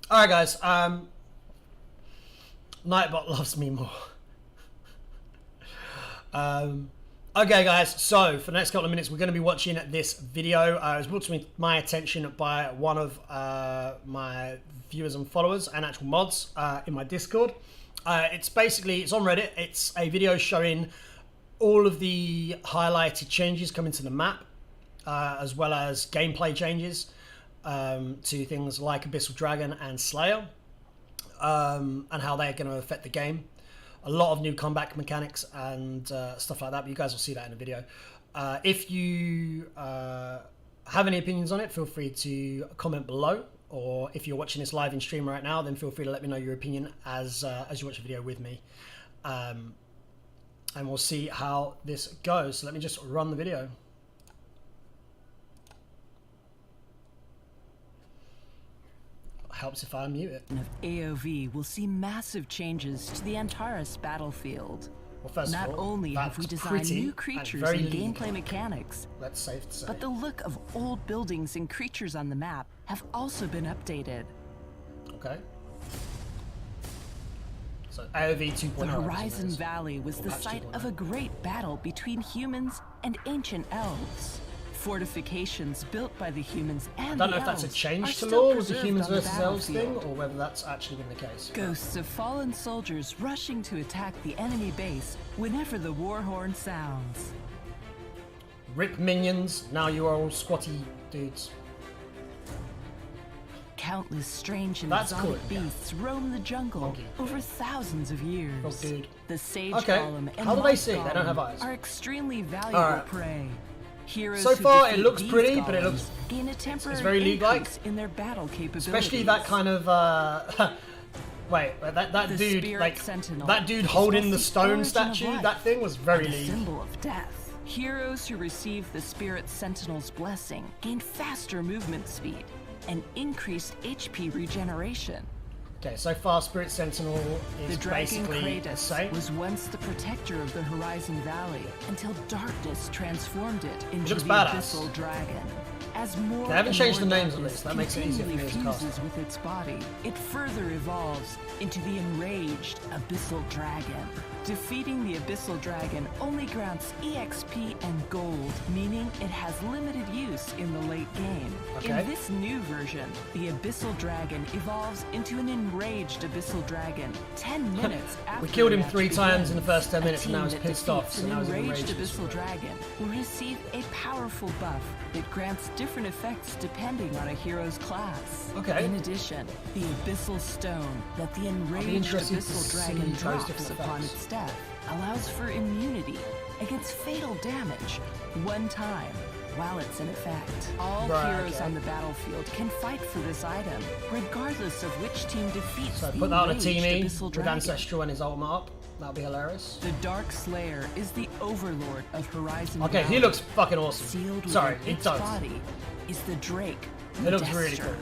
All right, guys. Nightbot loves me more. Okay, guys. So for the next couple of minutes, we're going to be watching this video. It was brought to my attention by one of my viewers and followers and actual mods in my Discord. It's on Reddit. It's a video showing all of the highlighted changes coming to the map, as well as gameplay changes to things like Abyssal Dragon and Slayer, and how they're going to affect the game. A lot of new combat mechanics and stuff like that, but you guys will see that in the video. If you have any opinions on it, feel free to comment below, or if you're watching this live in stream right now, then feel free to let me know your opinion as you watch the video with me. And we'll see how this goes. So let me just run the video. Helps if I mute it. Of AOV will see massive changes to the Antaris battlefield. Well, first Not of all, only have we designed new creatures and gameplay mechanics, that's safe to say, but the look of old buildings and creatures on the map have also been updated. Okay. So AOV 2.0. The Horizon Valley was the site of a great battle between humans and ancient elves. Fortifications built by the humans and the elves. I don't know if that's a change to lore with the humans versus elves thing, or whether that's actually been the case. Ghosts of fallen soldiers rushing to attack the enemy base whenever the war horn sounds. Rip minions, now you are all squatty dudes. Countless strange and exotic beasts roam the jungle over thousands of years. Oh, dude. The sage Okay, golem and how do they see? golem They don't have eyes. are extremely valuable prey. Heroes so far it looks these pretty, but it looks gain a temporary it's very League-like in their battle capabilities. Especially that kind of wait, that dude, like that dude holding the stone statue, that thing was very League. Symbol of death. Heroes who receive the Spirit Sentinel's blessing gain faster movement speed and increased HP regeneration. Okay, so far Spirit Sentinel is the basically the same. Was once the protector of the Horizon Valley until darkness transformed it into the Abyssal Dragon. As more they haven't changed the names of this. That makes it easier for me to cast. With its body, it further evolves into the enraged Abyssal Dragon. Defeating the Abyssal Dragon only grants EXP and gold, meaning it has limited use in the late game. Okay. In this new version, the Abyssal Dragon evolves into an enraged Abyssal Dragon 10 minutes after we killed him the 3 match times in the begins. first 10 minutes A and now team he's that pissed off, defeats so now he's an enraged. Abyssal Dragon will receive a powerful buff that grants different effects depending on a hero's class. Okay. In addition, the Abyssal Stone that the enraged Abyssal Dragon drops upon its death allows for immunity against fatal damage one time while it's in effect. All heroes on the battlefield can fight for this item, regardless of which team defeats so the put that on a enraged team Abyssal with Dragon. Ancestral and his ultimate up. That'll be hilarious. The Dark Slayer is the overlord of Horizon Okay, Valley. he looks fucking awesome. Sealed Sorry, within it its does. body is the Drake. It looks really Dexter, cool.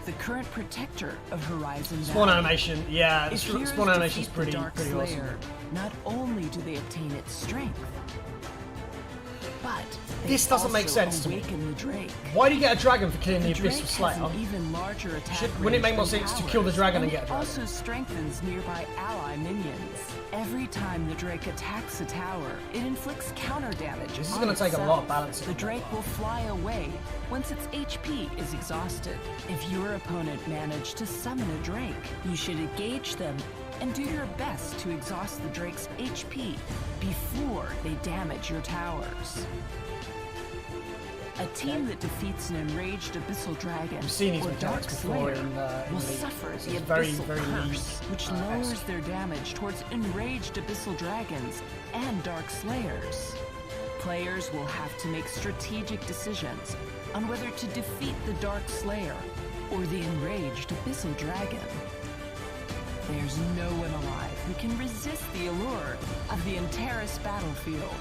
the current protector of Horizon Spawn Valley. animation, yeah, the If heroes spawn animation's defeat pretty the Dark awesome. Slayer, not only do they obtain its strength, but they This doesn't make also sense to me. awaken the Drake. Why do you get a dragon for killing the Drake Abyssal has Slayer? an even larger attack Wouldn't it make range more than sense to kill the ours, dragon and get a it dragon? also strengthens nearby ally minions. Every time the Drake attacks a tower, it inflicts counter damage. This is on going to take a lot of itself. balancing. The Drake will fly away once its HP is exhausted. If your opponent managed to summon a Drake, you should engage them and do your best to exhaust the Drake's HP before they damage your towers. A team that defeats an enraged Abyssal Dragon I've seen these or Dark mechanics before Slayer in will League. suffer This the is Abyssal very Curse, League, which lowers their damage towards enraged Abyssal Dragons and Dark Slayers. Players will have to make strategic decisions on whether to defeat the Dark Slayer or the enraged Abyssal Dragon. There's no one alive who can resist the allure of the Antaris battlefield.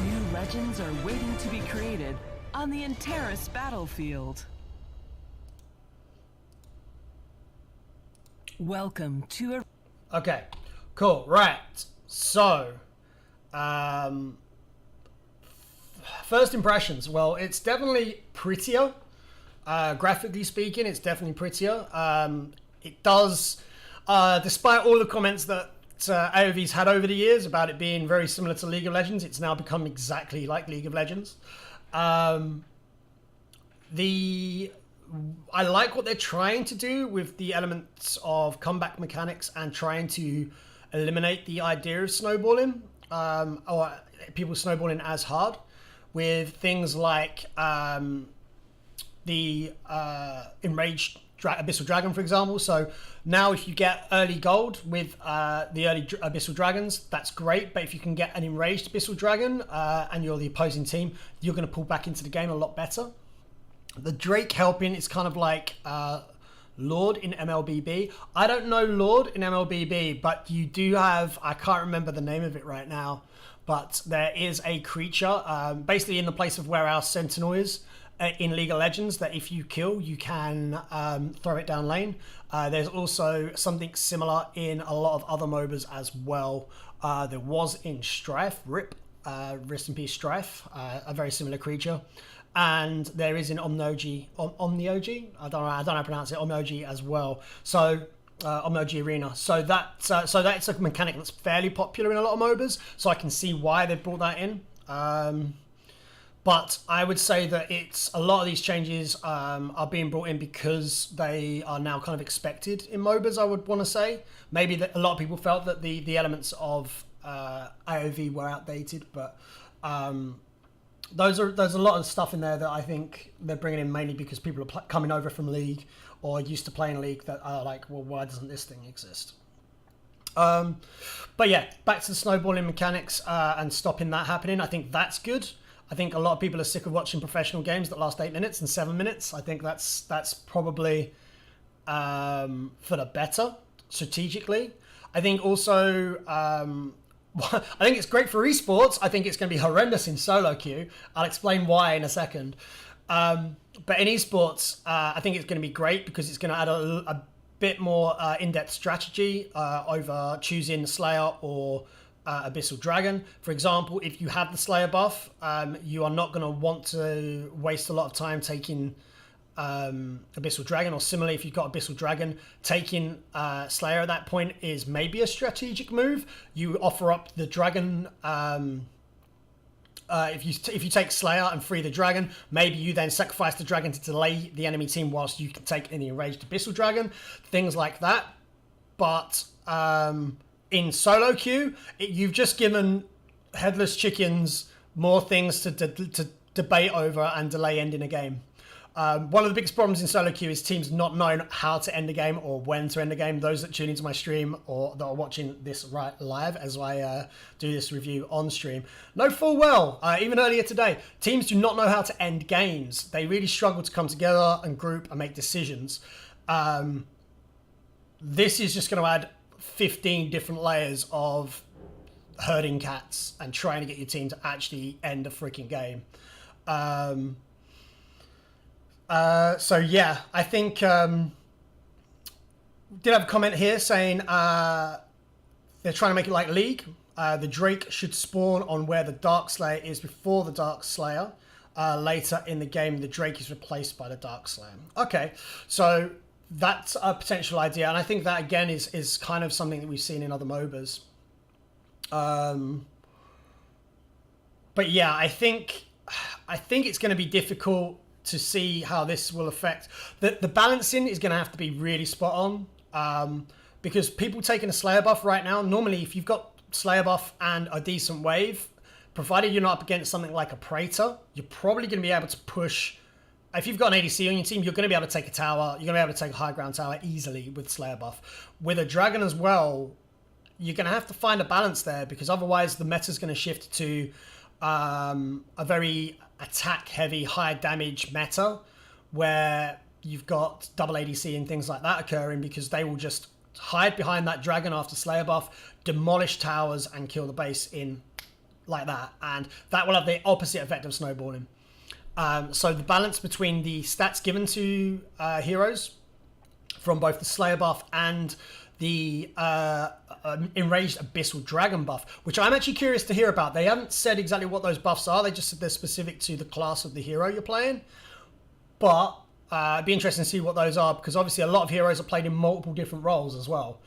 New legends are waiting to be created on the Antaris battlefield. Welcome to a... Okay, cool, right. So, first impressions. Well, it's definitely prettier. Graphically speaking, it's definitely prettier. It does, despite all the comments that AOV's had over the years about it being very similar to League of Legends, it's now become exactly like League of Legends. I like what they're trying to do with the elements of comeback mechanics and trying to eliminate the idea of snowballing, or people snowballing as hard, with things like the Enraged Abyssal Dragon, for example. So now if you get early gold with the early Abyssal Dragons, that's great. But if you can get an Enraged Abyssal Dragon and you're the opposing team, you're going to pull back into the game a lot better. The Drake helping is kind of like Lord in MLBB. I don't know Lord in MLBB, but you do have, I can't remember the name of it right now, but there is a creature basically in the place of where our Sentinel is in League of Legends, that if you kill, you can throw it down lane. There's also something similar in a lot of other MOBAs as well. There was in Strife, rest in peace Strife, a very similar creature. And there is in Omnoji, Omnioji, I don't know how to pronounce it, Omnoji as well. So Omnoji Arena. So that's a mechanic that's fairly popular in a lot of MOBAs. So I can see why they've brought that in. But I would say that it's a lot of these changes are being brought in because they are now kind of expected in MOBAs, I would want to say. Maybe that a lot of people felt that the elements of AOV were outdated, but there's a lot of stuff in there that I think they're bringing in mainly because people are coming over from League or used to playing League that are like, well, why doesn't this thing exist? But yeah, back to the snowballing mechanics and stopping that happening. I think that's good. I think a lot of people are sick of watching professional games that last 8 minutes and 7 minutes. I think that's probably for the better strategically. I think also I think it's great for esports. I think it's going to be horrendous in solo queue. I'll explain why in a second. But in esports, I think it's going to be great because it's going to add a bit more in-depth strategy over choosing Slayer or Abyssal Dragon. For example, if you have the Slayer buff, you are not going to want to waste a lot of time taking Abyssal Dragon, or similarly, if you've got Abyssal Dragon, taking Slayer at that point is maybe a strategic move. You offer up the Dragon. If you take Slayer and free the Dragon, maybe you then sacrifice the Dragon to delay the enemy team whilst you can take any enraged Abyssal Dragon, things like that. But in solo queue, you've just given Headless Chickens more things to debate over and delay ending a game. One of the biggest problems in solo queue is teams not knowing how to end a game or when to end a game. Those that tune into my stream or that are watching this right live as I do this review on stream know full well, even earlier today, teams do not know how to end games. They really struggle to come together and group and make decisions. This is just going to add 15 different layers of herding cats and trying to get your team to actually end a freaking game. So yeah, I think did have a comment here saying they're trying to make it like League. The Drake should spawn on where the Dark Slayer is before the Dark Slayer. Later in the game, the Drake is replaced by the Dark Slayer. Okay, so that's a potential idea, and I think that again is kind of something that we've seen in other MOBAs. But yeah, I think it's going to be difficult to see how this will affect. The balancing is going to have to be really spot on, because people taking a Slayer buff right now, normally if you've got Slayer buff and a decent wave, provided you're not up against something like a Praetor, you're probably going to be able to push. If you've got an ADC on your team, you're going to be able to take a tower. You're going to be able to take a high ground tower easily with Slayer buff. With a Dragon as well, you're going to have to find a balance there, because otherwise the meta's going to shift to a very attack-heavy, high damage meta, where you've got double ADC and things like that occurring, because they will just hide behind that Dragon after Slayer buff, demolish towers, and kill the base in like that. And that will have the opposite effect of snowballing. So the balance between the stats given to heroes from both the Slayer buff and the Enraged Abyssal Dragon buff, which I'm actually curious to hear about. They haven't said exactly what those buffs are. They just said they're specific to the class of the hero you're playing. But It'd be interesting to see what those are, because obviously a lot of heroes are played in multiple different roles as well.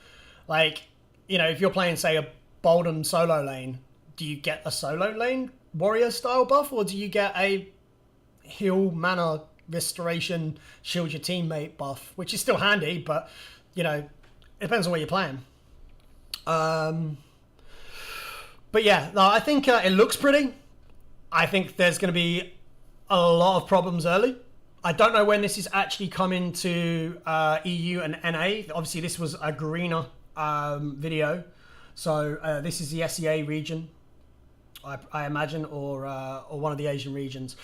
Like, you know, if you're playing, say, a Bolden solo lane, do you get a solo lane warrior style buff, or do you get a heal, mana, restoration, shield your teammate buff, which is still handy, but, you know, it depends on what you're playing. But yeah, no, I think it looks pretty. I think there's going to be a lot of problems early. I don't know when this is actually coming to EU and NA. Obviously, this was a greener video. So this is the SEA region, I imagine, or one of the Asian regions.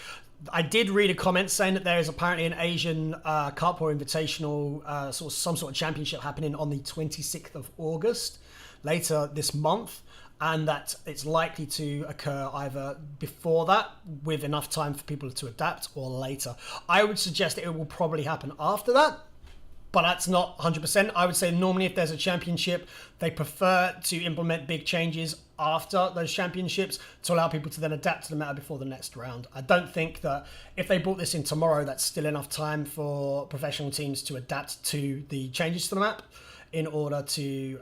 I did read a comment saying that there is apparently an Asian Cup or Invitational, some sort of championship happening on the 26th of August, later this month, and that it's likely to occur either before that, with enough time for people to adapt, or later. I would suggest that it will probably happen after that, but that's not 100%. I would say normally if there's a championship, they prefer to implement big changes after those championships to allow people to then adapt to the meta before the next round. I don't think that if they brought this in tomorrow, that's still enough time for professional teams to adapt to the changes to the map in order to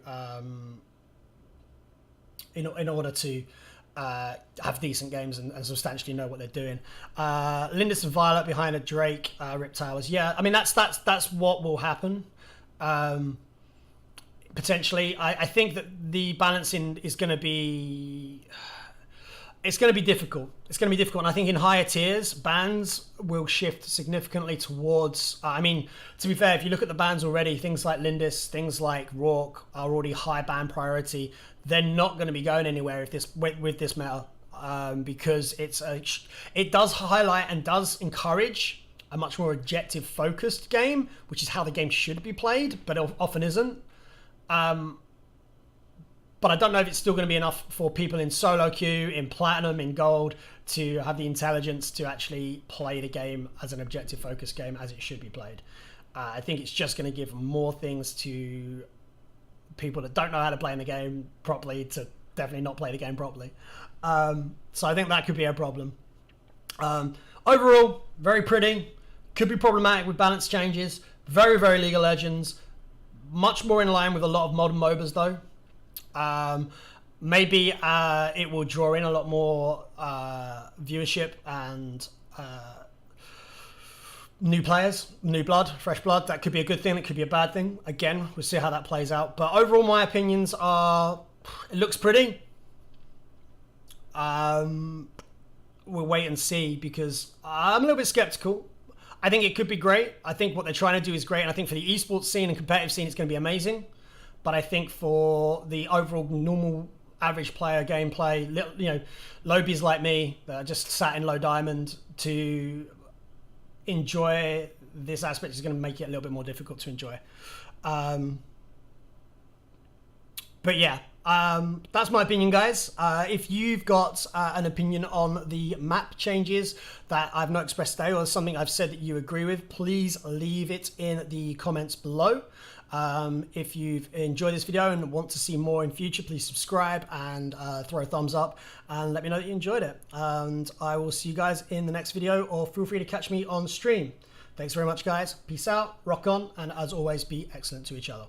have decent games and substantially know what they're doing. Lindis and Violet behind a Drake, Rip Towers. Yeah, I mean that's what will happen. Potentially, I think that the balancing is going to be. It's going to be difficult. It's going to be difficult, and I think in higher tiers, bans will shift significantly towards. I mean, to be fair, if you look at the bans already, things like Lindis, things like Rourke are already high ban priority. They're not going to be going anywhere if with this meta, because it does highlight and does encourage a much more objective focused game, which is how the game should be played, but it often isn't. But I don't know if it's still going to be enough for people in solo queue, in platinum, in gold, to have the intelligence to actually play the game as an objective focused game as it should be played. I think it's just going to give more things to people that don't know how to play in the game properly to definitely not play the game properly. So I think that could be a problem. Overall, very pretty. Could be problematic with balance changes. Very, very League of Legends. Much more in line with a lot of modern MOBAs though. Maybe it will draw in a lot more viewership and new players, new blood, fresh blood. That could be a good thing. It could be a bad thing. Again, we'll see how that plays out. But overall, my opinions are: it looks pretty. We'll wait and see, because I'm a little bit skeptical. I think it could be great. I think what they're trying to do is great, and I think for the esports scene and competitive scene, it's going to be amazing. But I think for the overall normal average player gameplay, you know, lobies like me that are just sat in low diamond, to enjoy this aspect is going to make it a little bit more difficult to enjoy. But yeah, that's my opinion, guys. If you've got an opinion on the map changes that I've not expressed today, or something I've said that you agree with, please leave it in the comments below. If you've enjoyed this video and want to see more in future, please subscribe and throw a thumbs up and let me know that you enjoyed it. And I will see you guys in the next video, or feel free to catch me on stream. Thanks very much, guys. Peace out, rock on, and as always, be excellent to each other.